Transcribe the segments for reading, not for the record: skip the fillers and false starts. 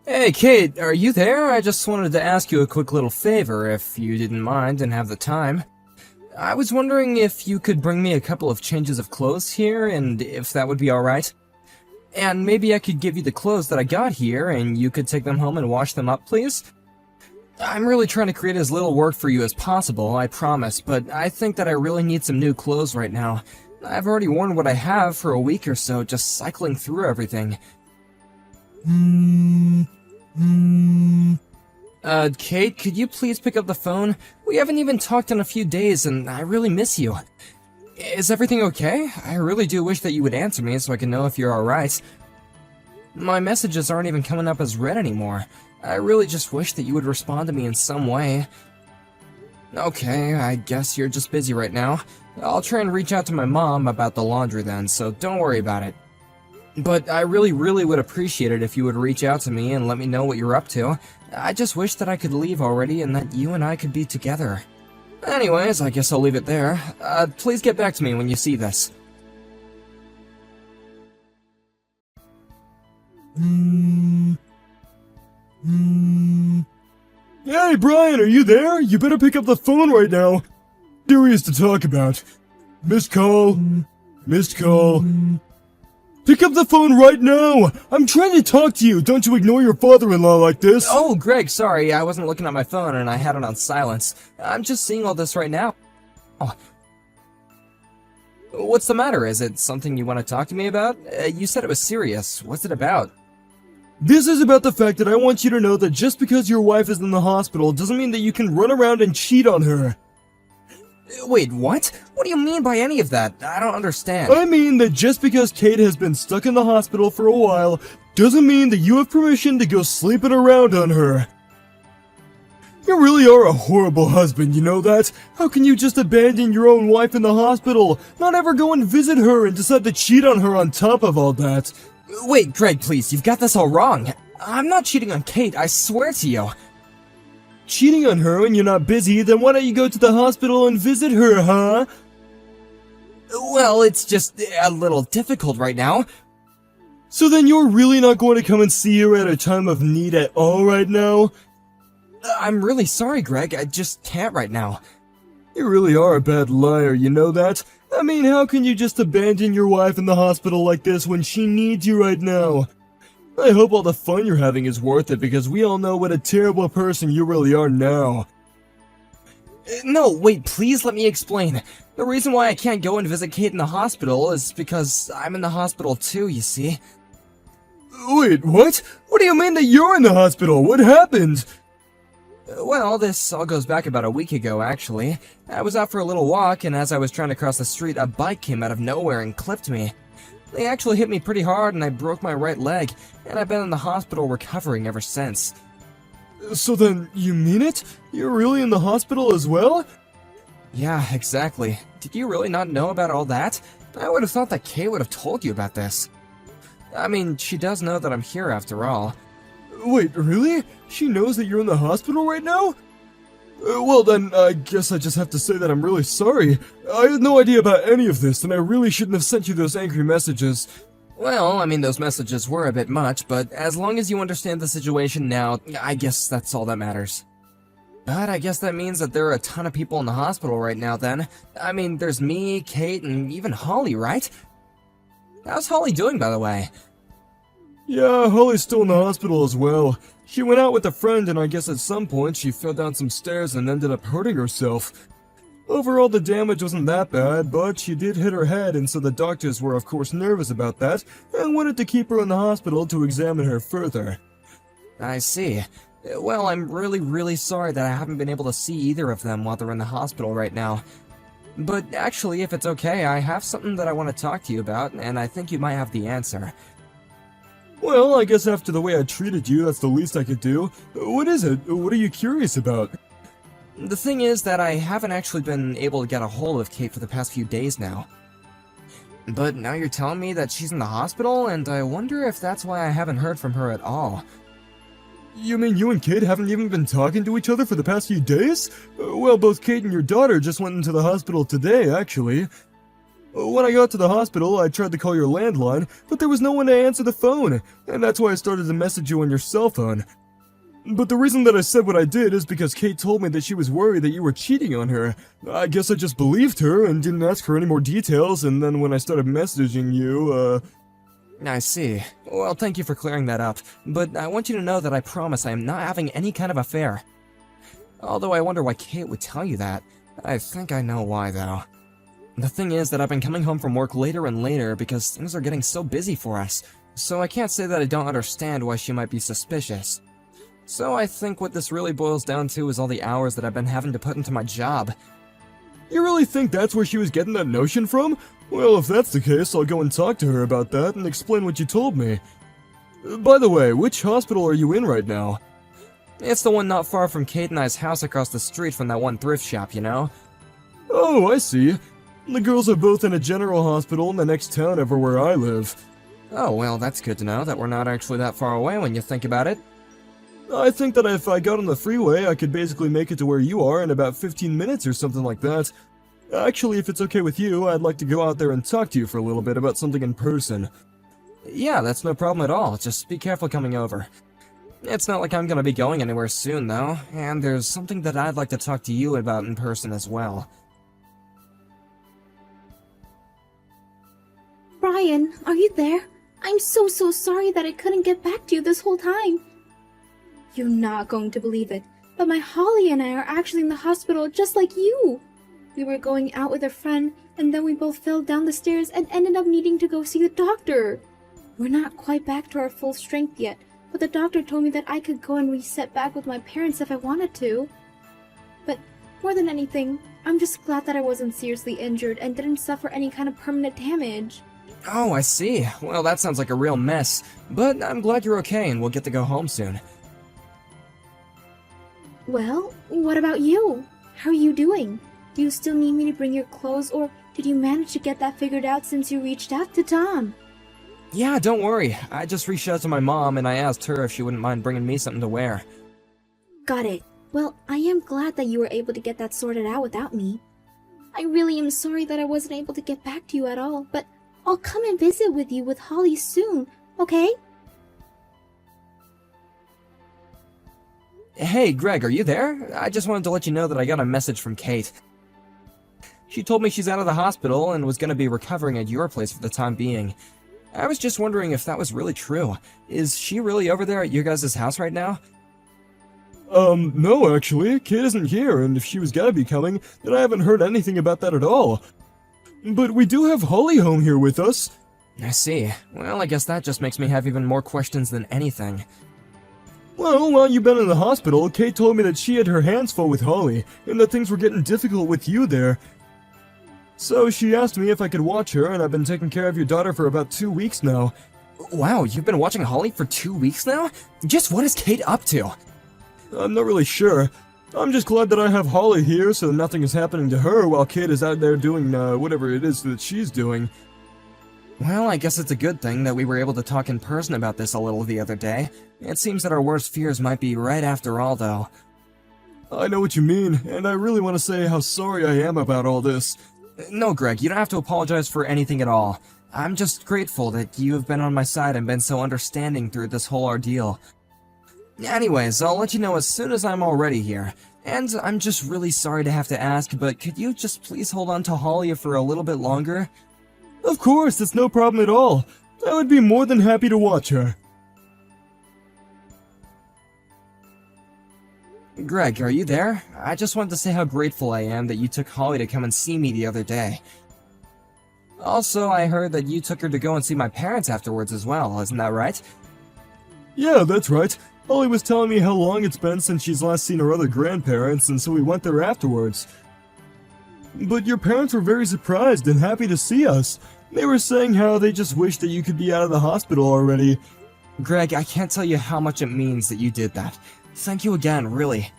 Hey, Kate, are you there? I just wanted to ask you a quick little favor, if you didn't mind and have the time. I was wondering if you could bring me a couple of changes of clothes here, and if that would be alright. And maybe I could give you the clothes that I got here, and you could take them home and wash them up, please? I'm really trying to create as little work for you as possible, I promise, but I think that I really need some new clothes right now. I've already worn what I have for a week or so, just cycling through everything. Kate, could you please pick up the phone? We haven't even talked in a few days, and I really miss you. Is everything okay? I really do wish that you would answer me so I can know if you're alright. My messages aren't even coming up as read anymore. I really just wish that you would respond to me in some way. Okay, I guess you're just busy right now. I'll try and reach out to my mom about the laundry then, so don't worry about it. But I really would appreciate it if you would reach out to me and let me know what you're up to. I just wish that I could leave already and that you and I could be together. Anyways, I guess I'll leave it there. Please get back to me when you see this. Hey, Brian, are you there? You better pick up the phone right now. Serious to talk about. Missed call. Missed call. Pick up the phone right now! I'm trying to talk to you! Don't you ignore your father-in-law like this! Oh, Greg, sorry, I wasn't looking at my phone and I had it on silence. I'm just seeing all this right now. Oh. What's the matter? Is it something you want to talk to me about? You said it was serious. What's it about? This is about the fact that I want you to know that just because your wife is in the hospital doesn't mean that you can run around and cheat on her. Wait, what? What do you mean by any of that? I don't understand. I mean that just because Kate has been stuck in the hospital for a while doesn't mean that you have permission to go sleeping around on her. You really are a horrible husband, you know that? How can you just abandon your own wife in the hospital, not ever go and visit her and decide to cheat on her on top of all that? Wait, Greg, please, you've got this all wrong. I'm not cheating on Kate, I swear to you. Cheating on her when you're not busy, then why don't you go to the hospital and visit her, huh? Well, it's just a little difficult right now. So then you're really not going to come and see her at a time of need at all right now? I'm really sorry, Greg, I just can't right now. You really are a bad liar, you know that? I mean, how can you just abandon your wife in the hospital like this when she needs you right now? I hope all the fun you're having is worth it because we all know what a terrible person you really are now. No, wait, please let me explain. The reason why I can't go and visit Kate in the hospital is because I'm in the hospital too, you see. Wait, what? What do you mean that you're in the hospital? What happened? Well, this all goes back about a week ago, actually. I was out for a little walk, and as I was trying to cross the street, a bike came out of nowhere and clipped me. They actually hit me pretty hard, and I broke my right leg, and I've been in the hospital recovering ever since. So then, you mean it? You're really in the hospital as well? Yeah, exactly. Did you really not know about all that? I would have thought that Kay would have told you about this. I mean, she does know that I'm here after all. Wait, really? She knows that you're in the hospital right now? Well then, I guess I just have to say that I'm really sorry. I had no idea about any of this, and I really shouldn't have sent you those angry messages. Well, I mean, those messages were a bit much, but as long as you understand the situation now, I guess that's all that matters. But I guess that means that there are a ton of people in the hospital right now then. I mean, there's me, Kate, and even Holly, right? How's Holly doing, by the way? Yeah, Holly's still in the hospital as well. She went out with a friend and I guess at some point she fell down some stairs and ended up hurting herself. Overall the damage wasn't that bad, but she did hit her head and so the doctors were of course nervous about that and wanted to keep her in the hospital to examine her further. I see. Well, I'm really sorry that I haven't been able to see either of them while they're in the hospital right now. But actually, if it's okay, I have something that I want to talk to you about, and I think you might have the answer. Well, I guess after the way I treated you, that's the least I could do. What is it? What are you curious about? The thing is that I haven't actually been able to get a hold of Kate for the past few days now. But now you're telling me that she's in the hospital, and I wonder if that's why I haven't heard from her at all. You mean you and Kate haven't even been talking to each other for the past few days? Well, both Kate and your daughter just went into the hospital today, actually. When I got to the hospital, I tried to call your landline, but there was no one to answer the phone, and that's why I started to message you on your cell phone. But the reason that I said what I did is because Kate told me that she was worried that you were cheating on her. I guess I just believed her and didn't ask her any more details, and then when I started messaging you, I see. Well, thank you for clearing that up, but I want you to know that I promise I am not having any kind of affair. Although I wonder why Kate would tell you that. I think I know why, though. The thing is that I've been coming home from work later and later because things are getting so busy for us, so I can't say that I don't understand why she might be suspicious. So I think what this really boils down to is all the hours that I've been having to put into my job. You really think that's where she was getting that notion from? Well, if that's the case, I'll go and talk to her about that and explain what you told me. By the way, which hospital are you in right now? It's the one not far from Kate and I's house across the street from that one thrift shop, you know? Oh, I see. The girls are both in a general hospital in the next town over where I live. Oh, well, that's good to know that we're not actually that far away when you think about it. I think that if I got on the freeway, I could basically make it to where you are in about 15 minutes or something like that. Actually, if it's okay with you, I'd like to go out there and talk to you for a little bit about something in person. Yeah, that's no problem at all. Just be careful coming over. It's not like I'm gonna be going anywhere soon, though, and there's something that I'd like to talk to you about in person as well. Brian, are you there? I'm so sorry that I couldn't get back to you this whole time. You're not going to believe it, but my Holly and I are actually in the hospital just like you. We were going out with a friend, and then we both fell down the stairs and ended up needing to go see the doctor. We're not quite back to our full strength yet, but the doctor told me that I could go and reset back with my parents if I wanted to. But more than anything, I'm just glad that I wasn't seriously injured and didn't suffer any kind of permanent damage. Oh, I see. Well, that sounds like a real mess, but I'm glad you're okay and we'll get to go home soon. Well, what about you? How are you doing? Do you still need me to bring your clothes, or did you manage to get that figured out since you reached out to Tom? Yeah, don't worry. I just reached out to my mom and I asked her if she wouldn't mind bringing me something to wear. Got it. Well, I am glad that you were able to get that sorted out without me. I really am sorry that I wasn't able to get back to you at all, but I'll come and visit with you with Holly soon, okay? Hey, Greg, are you there? I just wanted to let you know that I got a message from Kate. She told me she's out of the hospital and was going to be recovering at your place for the time being. I was just wondering if that was really true. Is she really over there at your guys' house right now? No, actually, Kate isn't here, and if she was gonna be coming, then I haven't heard anything about that at all. But we do have Holly home here with us. I see. Well, I guess that just makes me have even more questions than anything. Well, while you've been in the hospital, Kate told me that she had her hands full with Holly, and that things were getting difficult with you there. So she asked me if I could watch her, and I've been taking care of your daughter for about 2 weeks now. Wow, you've been watching Holly for 2 weeks now? Just what is Kate up to? I'm not really sure. I'm just glad that I have Holly here so nothing is happening to her while Kate is out there doing, whatever it is that she's doing. Well, I guess it's a good thing that we were able to talk in person about this a little the other day. It seems that our worst fears might be right after all, though. I know what you mean, and I really want to say how sorry I am about all this. No, Greg, you don't have to apologize for anything at all. I'm just grateful that you have been on my side and been so understanding through this whole ordeal. Anyways, I'll let you know as soon as I'm all ready here. And I'm just really sorry to have to ask, but could you just please hold on to Holly for a little bit longer? Of course, it's no problem at all. I would be more than happy to watch her. Greg, are you there? I just wanted to say how grateful I am that you took Holly to come and see me the other day. Also, I heard that you took her to go and see my parents afterwards as well, isn't that right? Yeah, that's right. Holly was telling me how long it's been since she's last seen her other grandparents, and so we went there afterwards. But your parents were very surprised and happy to see us. They were saying how they just wished that you could be out of the hospital already. Greg, I can't tell you how much it means that you did that. Thank you again, really.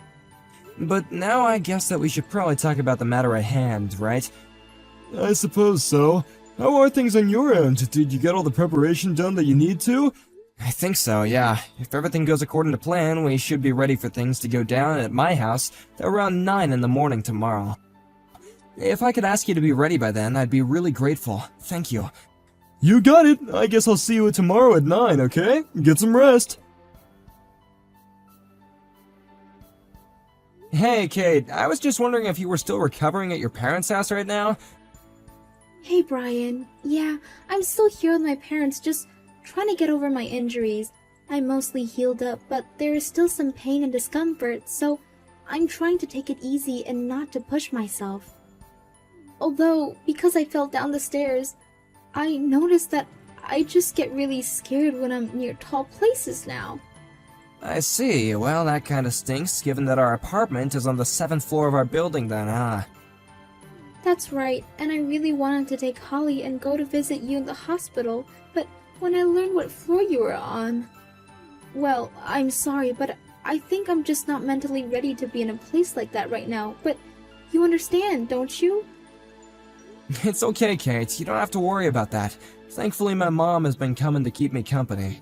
But now I guess that we should probably talk about the matter at hand, right? I suppose so. How are things on your end? Did you get all the preparation done that you need to? I think so, yeah. If everything goes according to plan, we should be ready for things to go down at my house around 9 in the morning tomorrow. If I could ask you to be ready by then, I'd be really grateful. Thank you. You got it. I guess I'll see you tomorrow at 9, okay? Get some rest. Hey, Kate, I was just wondering if you were still recovering at your parents' house right now? Hey, Brian. Yeah, I'm still here with my parents, just trying to get over my injuries. I'm mostly healed up, but there is still some pain and discomfort, so I'm trying to take it easy and not to push myself. Although, because I fell down the stairs, I noticed that I just get really scared when I'm near tall places now. I see. Well, that kinda stinks, given that our apartment is on the 7th floor of our building then, huh? That's right, and I really wanted to take Holly and go to visit you in the hospital, but when I learned what floor you were on... Well, I'm sorry, but I think I'm just not mentally ready to be in a place like that right now, but you understand, don't you? It's okay, Kate. You don't have to worry about that. Thankfully, my mom has been coming to keep me company.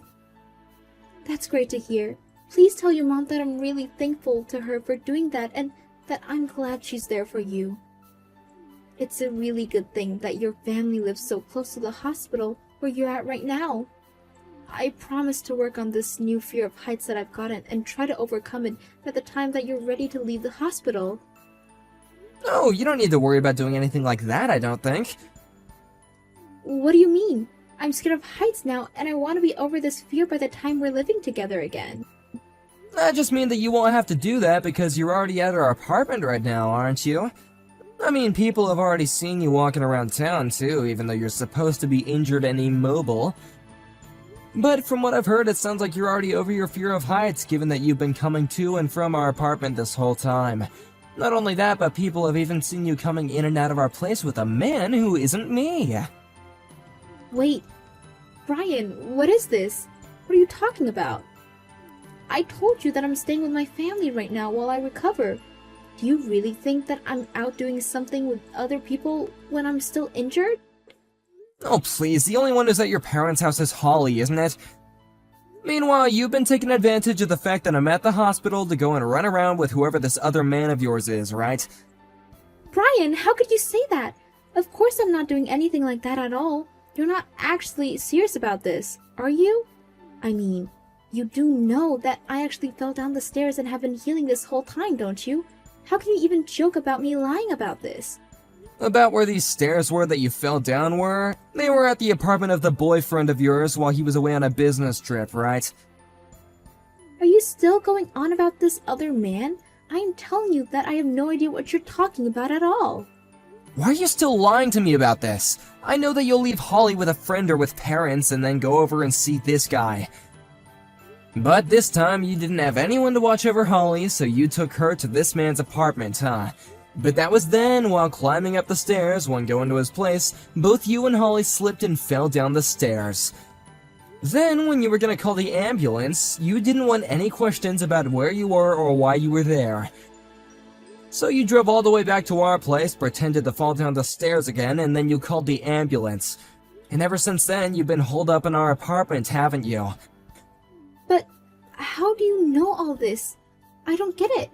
That's great to hear. Please tell your mom that I'm really thankful to her for doing that and that I'm glad she's there for you. It's a really good thing that your family lives so close to the hospital where you're at right now. I promise to work on this new fear of heights that I've gotten and try to overcome it by the time that you're ready to leave the hospital. Oh, you don't need to worry about doing anything like that, I don't think. What do you mean? I'm scared of heights now and I want to be over this fear by the time we're living together again. I just mean that you won't have to do that because you're already at our apartment right now, aren't you? I mean, people have already seen you walking around town too, even though you're supposed to be injured and immobile. But from what I've heard, it sounds like you're already over your fear of heights, given that you've been coming to and from our apartment this whole time. Not only that, but people have even seen you coming in and out of our place with a man who isn't me. Wait, Brian, what is this? What are you talking about? I told you that I'm staying with my family right now while I recover. Do you really think that I'm out doing something with other people when I'm still injured? Oh please, the only one who's at your parents' house is Holly, isn't it? Meanwhile, you've been taking advantage of the fact that I'm at the hospital to go and run around with whoever this other man of yours is, right? Brian, how could you say that? Of course I'm not doing anything like that at all. You're not actually serious about this, are you? I mean, you do know that I actually fell down the stairs and have been healing this whole time, don't you? How can you even joke about me lying about this? About where these stairs were that you fell down were? They were at the apartment of the boyfriend of yours while he was away on a business trip, right? Are you still going on about this other man? I am telling you that I have no idea what you're talking about at all. Why are you still lying to me about this? I know that you'll leave Holly with a friend or with parents and then go over and see this guy. But this time you didn't have anyone to watch over Holly, so you took her to this man's apartment, huh? But that was then, while climbing up the stairs, when going to his place, both you and Holly slipped and fell down the stairs. Then, when you were gonna call the ambulance, you didn't want any questions about where you were or why you were there. So you drove all the way back to our place, pretended to fall down the stairs again, and then you called the ambulance. And ever since then, you've been holed up in our apartment, haven't you? But how do you know all this? I don't get it.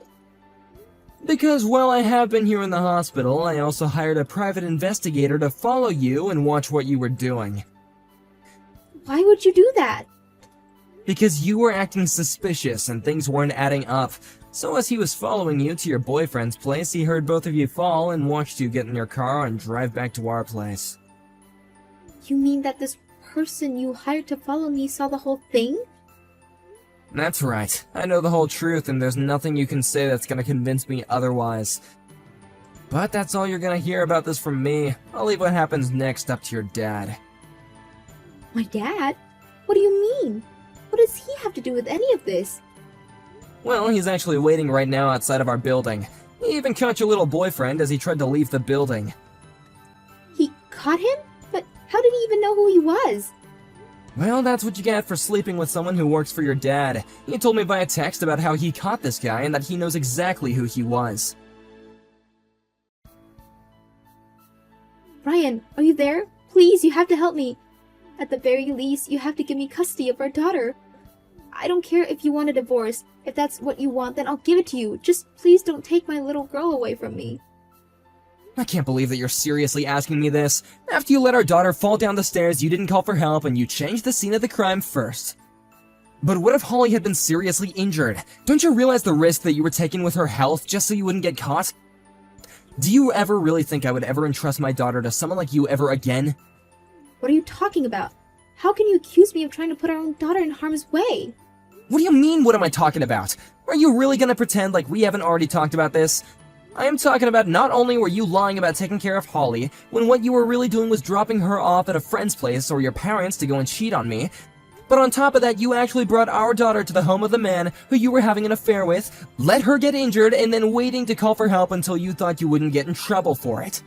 Because while I have been here in the hospital, I also hired a private investigator to follow you and watch what you were doing. Why would you do that? Because you were acting suspicious and things weren't adding up. So as he was following you to your boyfriend's place, he heard both of you fall and watched you get in your car and drive back to our place. You mean that this person you hired to follow me saw the whole thing? That's right. I know the whole truth, and there's nothing you can say that's gonna convince me otherwise. But that's all you're gonna hear about this from me. I'll leave what happens next up to your dad. My dad? What do you mean? What does he have to do with any of this? Well, he's actually waiting right now outside of our building. He even caught your little boyfriend as he tried to leave the building. He caught him? But how did he even know who he was? Well, that's what you get for sleeping with someone who works for your dad. He told me via text about how he caught this guy and that he knows exactly who he was. Ryan, are you there? Please, you have to help me. At the very least, you have to give me custody of our daughter. I don't care if you want a divorce. If that's what you want, then I'll give it to you. Just please don't take my little girl away from me. I can't believe that you're seriously asking me this. After you let our daughter fall down the stairs, you didn't call for help and you changed the scene of the crime first. But what if Holly had been seriously injured? Don't you realize the risk that you were taking with her health just so you wouldn't get caught? Do you ever really think I would ever entrust my daughter to someone like you ever again? What are you talking about? How can you accuse me of trying to put our own daughter in harm's way? What do you mean, what am I talking about? Are you really gonna pretend like we haven't already talked about this? I am talking about not only were you lying about taking care of Holly, when what you were really doing was dropping her off at a friend's place or your parents to go and cheat on me, but on top of that, you actually brought our daughter to the home of the man who you were having an affair with, let her get injured, and then waiting to call for help until you thought you wouldn't get in trouble for it.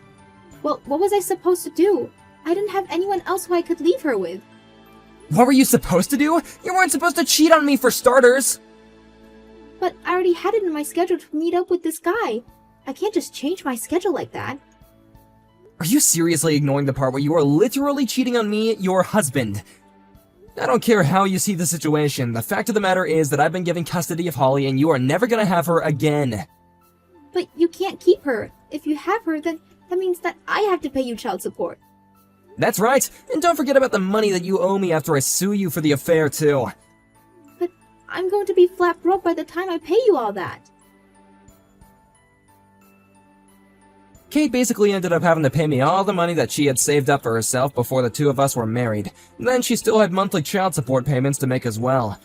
Well, what was I supposed to do? I didn't have anyone else who I could leave her with. What were you supposed to do? You weren't supposed to cheat on me for starters! But I already had it in my schedule to meet up with this guy. I can't just change my schedule like that. Are you seriously ignoring the part where you are literally cheating on me, your husband? I don't care how you see the situation, the fact of the matter is that I've been given custody of Holly and you are never gonna have her again. But you can't keep her. If you have her, then that means that I have to pay you child support. That's right, and don't forget about the money that you owe me after I sue you for the affair too. But I'm going to be flat broke by the time I pay you all that. Kate basically ended up having to pay me all the money that she had saved up for herself before the two of us were married. Then she still had monthly child support payments to make as well.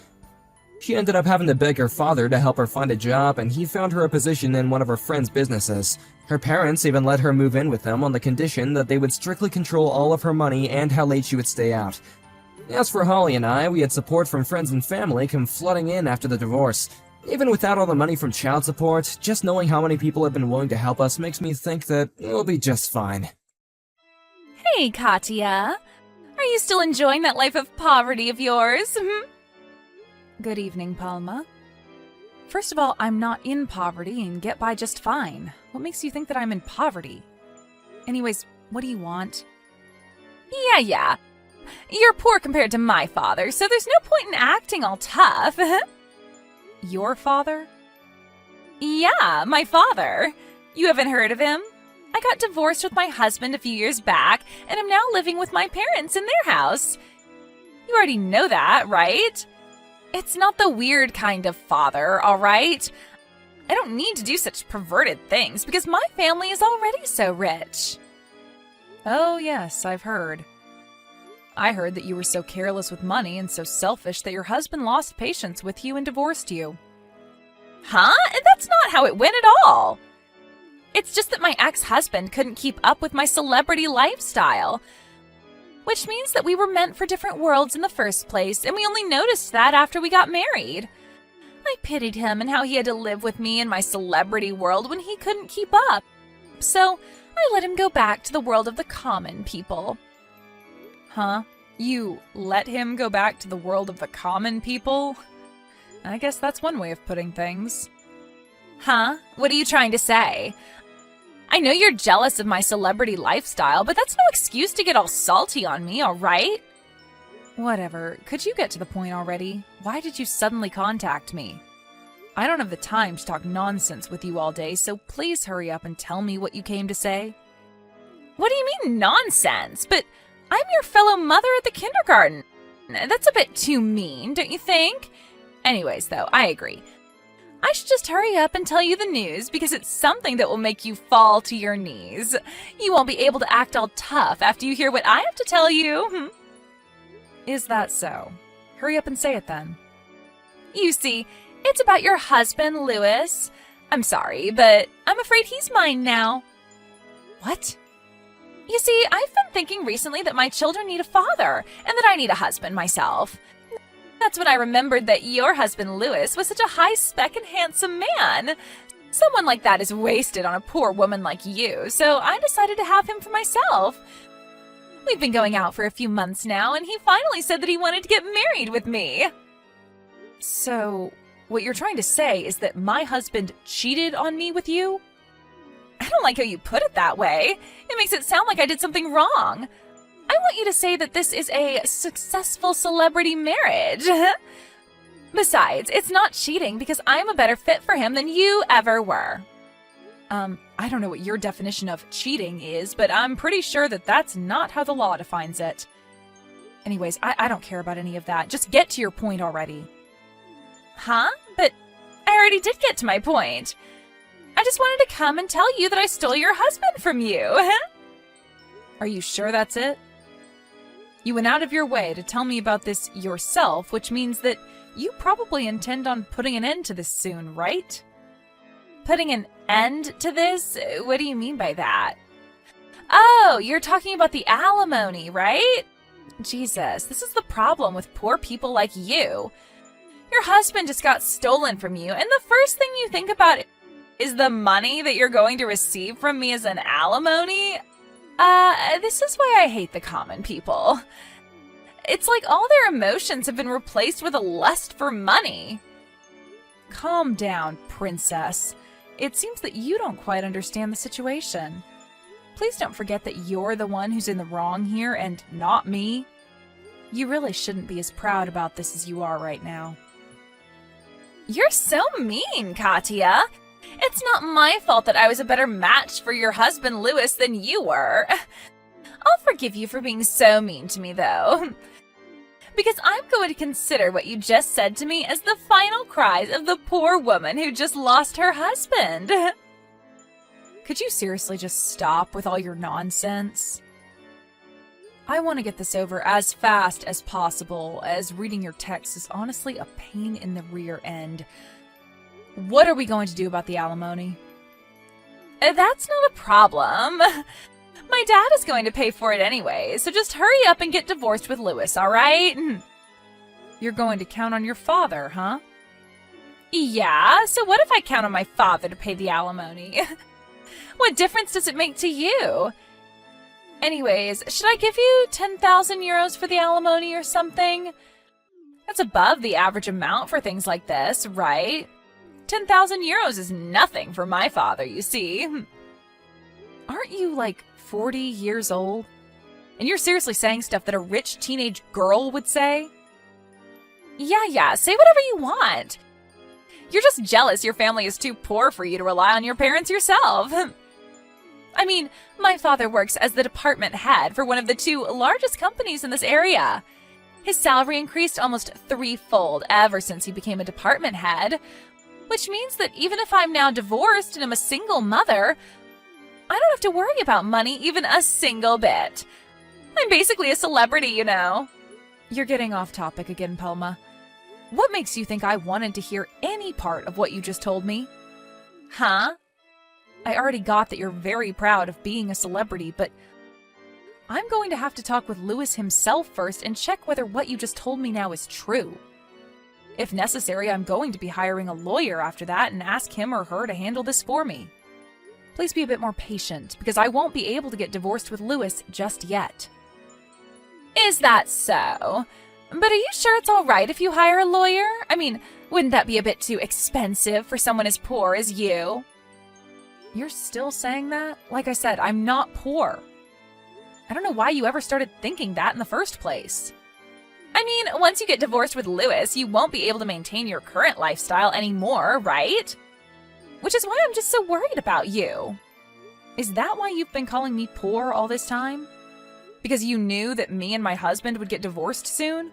She ended up having to beg her father to help her find a job, and he found her a position in one of her friend's businesses. Her parents even let her move in with them on the condition that they would strictly control all of her money and how late she would stay out. As for Holly and I, we had support from friends and family come flooding in after the divorce. Even without all the money from child support, just knowing how many people have been willing to help us makes me think that we'll be just fine. Hey, Katya. Are you still enjoying that life of poverty of yours? Good evening, Palma. First of all, I'm not in poverty and get by just fine. What makes you think that I'm in poverty? Anyways, what do you want? Yeah. You're poor compared to my father, so there's no point in acting all tough. Your father? Yeah, my father. You haven't heard of him? I got divorced with my husband a few years back, and I'm now living with my parents in their house. You already know that, right? It's not the weird kind of father, all right? I don't need to do such perverted things because my family is already so rich. Oh, yes, I've heard. I heard that you were so careless with money and so selfish that your husband lost patience with you and divorced you. Huh? That's not how it went at all. It's just that my ex-husband couldn't keep up with my celebrity lifestyle, which means that we were meant for different worlds in the first place, and we only noticed that after we got married. I pitied him and how he had to live with me in my celebrity world when he couldn't keep up. So I let him go back to the world of the common people. Huh? You let him go back to the world of the common people? I guess that's one way of putting things. Huh? What are you trying to say? I know you're jealous of my celebrity lifestyle, but that's no excuse to get all salty on me, all right? Whatever. Could you get to the point already? Why did you suddenly contact me? I don't have the time to talk nonsense with you all day, so please hurry up and tell me what you came to say. What do you mean nonsense? But I'm your fellow mother at the kindergarten. That's a bit too mean, don't you think? Anyways, though, I agree. I should just hurry up and tell you the news because it's something that will make you fall to your knees. You won't be able to act all tough after you hear what I have to tell you. Is that so? Hurry up and say it then. You see, it's about your husband, Louis. I'm sorry, but I'm afraid he's mine now. What? You see, I've been thinking recently that my children need a father and that I need a husband myself. That's when I remembered that your husband, Louis, was such a high-spec and handsome man. Someone like that is wasted on a poor woman like you, so I decided to have him for myself. We've been going out for a few months now, and he finally said that he wanted to get married with me. So, what you're trying to say is that my husband cheated on me with you? I don't like how you put it that way. It makes it sound like I did something wrong. I want you to say that this is a successful celebrity marriage. Besides, it's not cheating because I'm a better fit for him than you ever were. I I don't know what your definition of cheating is, but I'm pretty sure that that's not how the law defines it. Anyways, I don't care about any of that. Just get to your point already. Huh? But I already did get to my point. I just wanted to come and tell you that I stole your husband from you. Are you sure that's it? You went out of your way to tell me about this yourself, which means that you probably intend on putting an end to this soon, right? Putting an end to this? What do you mean by that? Oh, you're talking about the alimony, right? Jesus, this is the problem with poor people like you. Your husband just got stolen from you, and the first thing you think about is the money that you're going to receive from me as an alimony? This is why I hate the common people. It's like all their emotions have been replaced with a lust for money. Calm down, princess. It seems that you don't quite understand the situation. Please don't forget that you're the one who's in the wrong here and not me. You really shouldn't be as proud about this as you are right now. You're so mean, Katya. It's not my fault that I was a better match for your husband, Louis, than you were. I'll forgive you for being so mean to me, though. Because I'm going to consider what you just said to me as the final cries of the poor woman who just lost her husband. Could you seriously just stop with all your nonsense? I want to get this over as fast as possible, as reading your text is honestly a pain in the rear end. What are we going to do about the alimony? That's not a problem. My dad is going to pay for it anyway, so just hurry up and get divorced with Louis, all right? You're going to count on your father, huh? Yeah, so what if I count on my father to pay the alimony? What difference does it make to you? Anyways, should I give you 10,000 euros for the alimony or something? That's above the average amount for things like this, right? 10,000 euros is nothing for my father, you see. Aren't you, like, 40 years old? And you're seriously saying stuff that a rich teenage girl would say? Yeah, say whatever you want. You're just jealous your family is too poor for you to rely on your parents yourself. I mean, my father works as the department head for one of the 2 largest companies in this area. His salary increased almost 3-fold ever since he became a department head, which means that even if I'm now divorced and I'm a single mother, I don't have to worry about money even a single bit. I'm basically a celebrity, you know. You're getting off topic again, Palma. What makes you think I wanted to hear any part of what you just told me? Huh? I already got that you're very proud of being a celebrity, but I'm going to have to talk with Louis himself first and check whether what you just told me now is true. If necessary, I'm going to be hiring a lawyer after that and ask him or her to handle this for me. Please be a bit more patient, because I won't be able to get divorced with Louis just yet. Is that so? But are you sure it's all right if you hire a lawyer? I mean, wouldn't that be a bit too expensive for someone as poor as you? You're still saying that? Like I said, I'm not poor. I don't know why you ever started thinking that in the first place. I mean, once you get divorced with Louis, you won't be able to maintain your current lifestyle anymore, right? Which is why I'm just so worried about you. Is that why you've been calling me poor all this time? Because you knew that me and my husband would get divorced soon?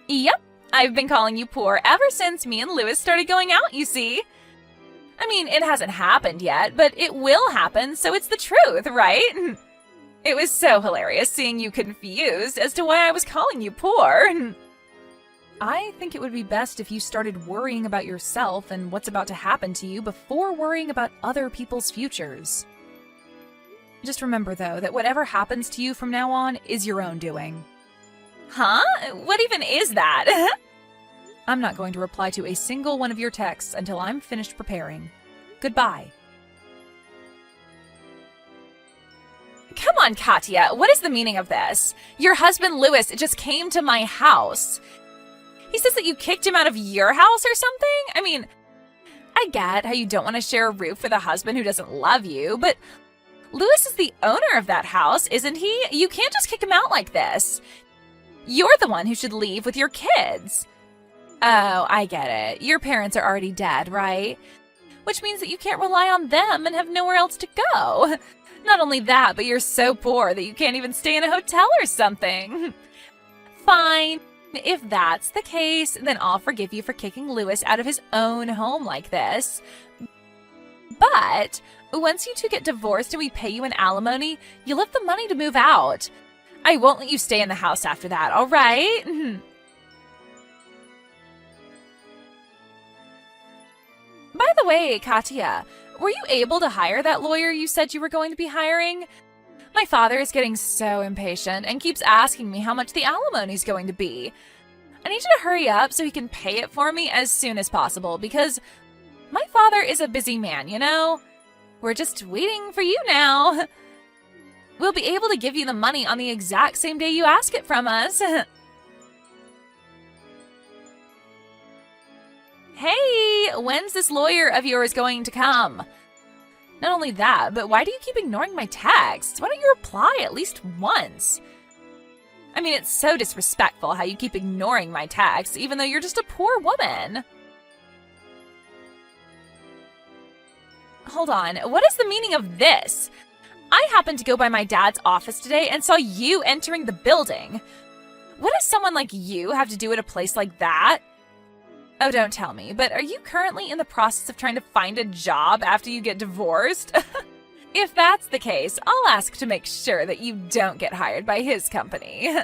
Yep, I've been calling you poor ever since me and Louis started going out, you see. I mean, it hasn't happened yet, but it will happen, so it's the truth, right? It was so hilarious seeing you confused as to why I was calling you poor. I think it would be best if you started worrying about yourself and what's about to happen to you before worrying about other people's futures. Just remember, though, that whatever happens to you from now on is your own doing. Huh? What even is that? I'm not going to reply to a single one of your texts until I'm finished preparing. Goodbye. Come on, Katya, what is the meaning of this? Your husband, Louis, just came to my house. He says that you kicked him out of your house or something? I mean, I get how you don't want to share a roof with a husband who doesn't love you, but Louis is the owner of that house, isn't he? You can't just kick him out like this. You're the one who should leave with your kids. Oh, I get it. Your parents are already dead, right? which means that you can't rely on them and have nowhere else to go. Not only that, but you're so poor that you can't even stay in a hotel or something. Fine. If that's the case, then I'll forgive you for kicking Louis out of his own home like this. But once you two get divorced and we pay you an alimony, you'll have the money to move out. I won't let you stay in the house after that, all right? By the way, Katya, were you able to hire that lawyer you said you were going to be hiring? My father is getting so impatient and keeps asking me how much the alimony is going to be. I need you to hurry up so he can pay it for me as soon as possible because my father is a busy man, you know? We're just waiting for you now. We'll be able to give you the money on the exact same day you ask it from us. Hey, when's this lawyer of yours going to come? Not only that, but why do you keep ignoring my texts? Why don't you reply at least once? I mean, it's so disrespectful how you keep ignoring my texts, even though you're just a poor woman. Hold on, what is the meaning of this? I happened to go by my dad's office today and saw you entering the building. What does someone like you have to do at a place like that? Oh, don't tell me, but are you currently in the process of trying to find a job after you get divorced? If that's the case, I'll ask to make sure that you don't get hired by his company. Oh,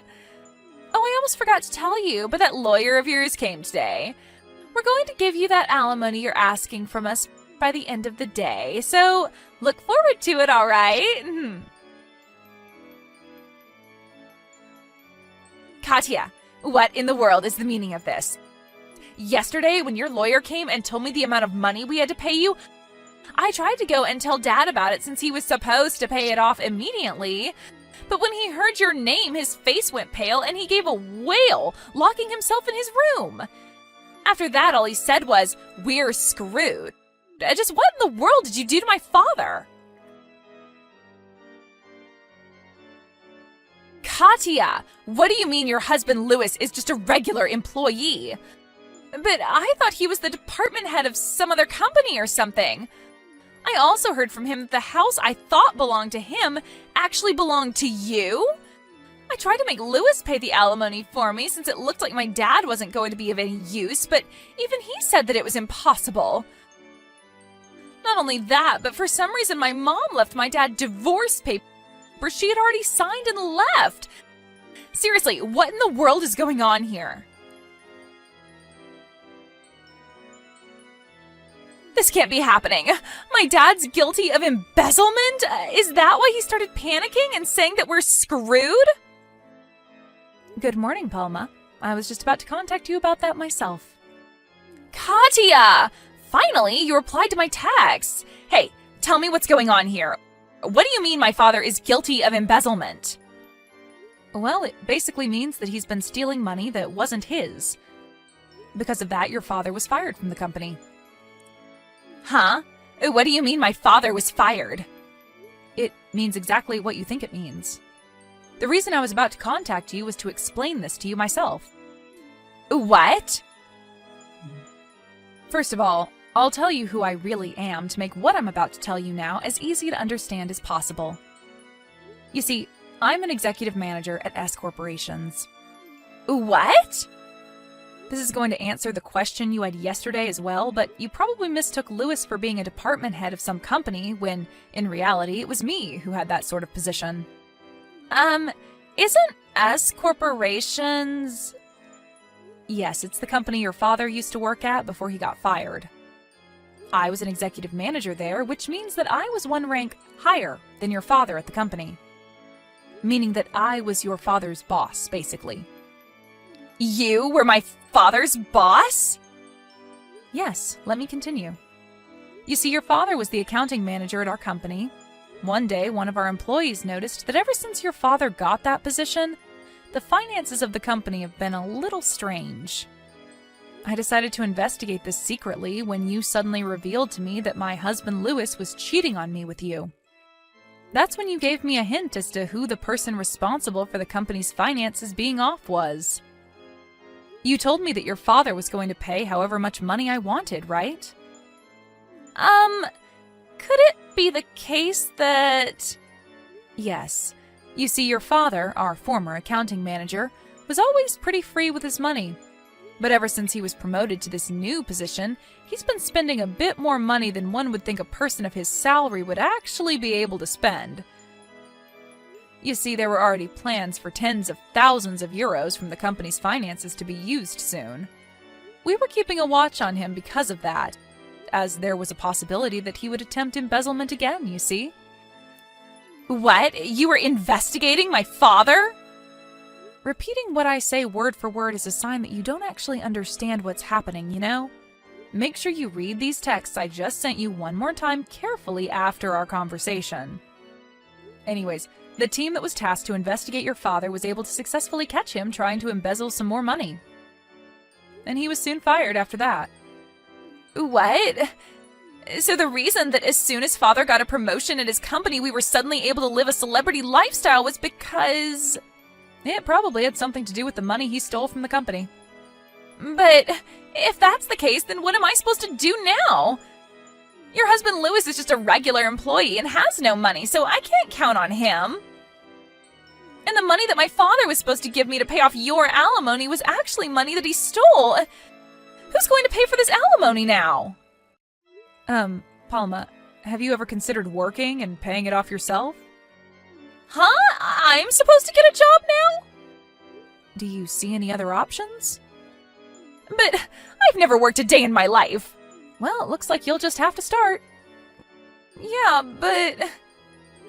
I almost forgot to tell you, but that lawyer of yours came today. We're going to give you that alimony you're asking from us by the end of the day, so look forward to it, all right? Katya, what in the world is the meaning of this? Yesterday, when your lawyer came and told me the amount of money we had to pay you, I tried to go and tell Dad about it since he was supposed to pay it off immediately. But when he heard your name, his face went pale and he gave a wail, locking himself in his room. After that, all he said was, "We're screwed." Just what in the world did you do to my father? Katya, what do you mean your husband Louis is just a regular employee? But I thought he was the department head of some other company or something. I also heard from him that the house I thought belonged to him actually belonged to you. I tried to make Louis pay the alimony for me since it looked like my dad wasn't going to be of any use, but even he said that it was impossible. Not only that, but for some reason my mom left my dad divorce papers she had already signed and left. Seriously, what in the world is going on here? This can't be happening. My dad's guilty of embezzlement? Is that why he started panicking and saying that we're screwed? Good morning, Palma. I was just about to contact you about that myself. Katya! Finally, you replied to my text. Hey, tell me what's going on here. What do you mean my father is guilty of embezzlement? Well, it basically means that he's been stealing money that wasn't his. Because of that, your father was fired from the company. Huh? What do you mean my father was fired? It means exactly what you think it means. The reason I was about to contact you was to explain this to you myself. What? First of all, I'll tell you who I really am to make what I'm about to tell you now as easy to understand as possible. You see, I'm an executive manager at S Corporations. What? This is going to answer the question you had yesterday as well, but you probably mistook Louis for being a department head of some company when, in reality, it was me who had that sort of position. Isn't S Corporations... Yes, it's the company your father used to work at before he got fired. I was an executive manager there, which means that I was one rank higher than your father at the company. Meaning that I was your father's boss, basically. You were my father's boss? Yes, let me continue. You see, your father was the accounting manager at our company. One day, one of our employees noticed that ever since your father got that position, the finances of the company have been a little strange. I decided to investigate this secretly when you suddenly revealed to me that my husband Louis was cheating on me with you. That's when you gave me a hint as to who the person responsible for the company's finances being off was. You told me that your father was going to pay however much money I wanted, right? Could it be the case that... Yes. You see, your father, our former accounting manager, was always pretty free with his money. But ever since he was promoted to this new position, he's been spending a bit more money than one would think a person of his salary would actually be able to spend. You see, there were already plans for tens of thousands of euros from the company's finances to be used soon. We were keeping a watch on him because of that, as there was a possibility that he would attempt embezzlement again, you see. What? You were investigating my father? Repeating what I say word for word is a sign that you don't actually understand what's happening, you know? Make sure you read these texts I just sent you one more time carefully after our conversation. Anyways, the team that was tasked to investigate your father was able to successfully catch him trying to embezzle some more money. And he was soon fired after that. What? So the reason that as soon as father got a promotion at his company, we were suddenly able to live a celebrity lifestyle was because... It probably had something to do with the money he stole from the company. But if that's the case, then what am I supposed to do now? Your husband Louis is just a regular employee and has no money, so I can't count on him. And the money that my father was supposed to give me to pay off your alimony was actually money that he stole. Who's going to pay for this alimony now? Palma, have you ever considered working and paying it off yourself? Huh? I'm supposed to get a job now? Do you see any other options? But I've never worked a day in my life. Well, it looks like you'll just have to start. Yeah, but...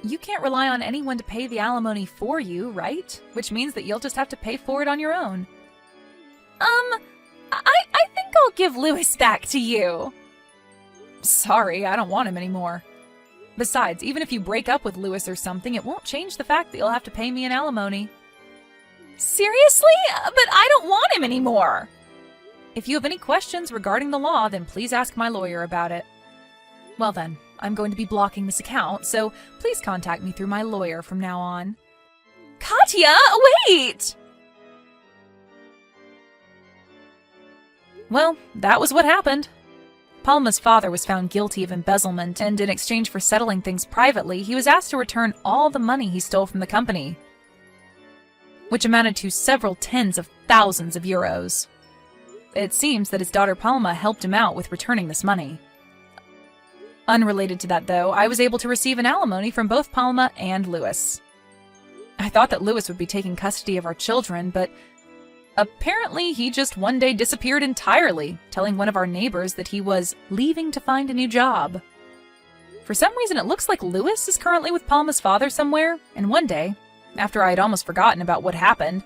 You can't rely on anyone to pay the alimony for you, right? Which means that you'll just have to pay for it on your own. I think I'll give Louis back to you. Sorry, I don't want him anymore. Besides, even if you break up with Louis or something, it won't change the fact that you'll have to pay me an alimony. Seriously? But I don't want him anymore! If you have any questions regarding the law, then please ask my lawyer about it. Well then, I'm going to be blocking this account, so please contact me through my lawyer from now on. Katya, wait! Well, that was what happened. Palma's father was found guilty of embezzlement, and in exchange for settling things privately, he was asked to return all the money he stole from the company, which amounted to several tens of thousands of euros. It seems that his daughter Palma helped him out with returning this money. Unrelated to that, though, I was able to receive an alimony from both Palma and Louis. I thought that Louis would be taking custody of our children, but apparently he just one day disappeared entirely, telling one of our neighbors that he was leaving to find a new job. For some reason, it looks like Louis is currently with Palma's father somewhere, and one day, after I had almost forgotten about what happened,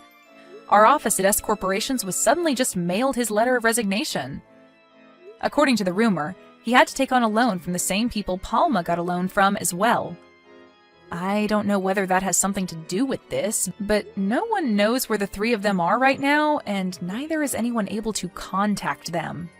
our office at S Corporations was suddenly just mailed his letter of resignation. According to the rumor, he had to take on a loan from the same people Palma got a loan from as well. I don't know whether that has something to do with this, but no one knows where the three of them are right now, and neither is anyone able to contact them.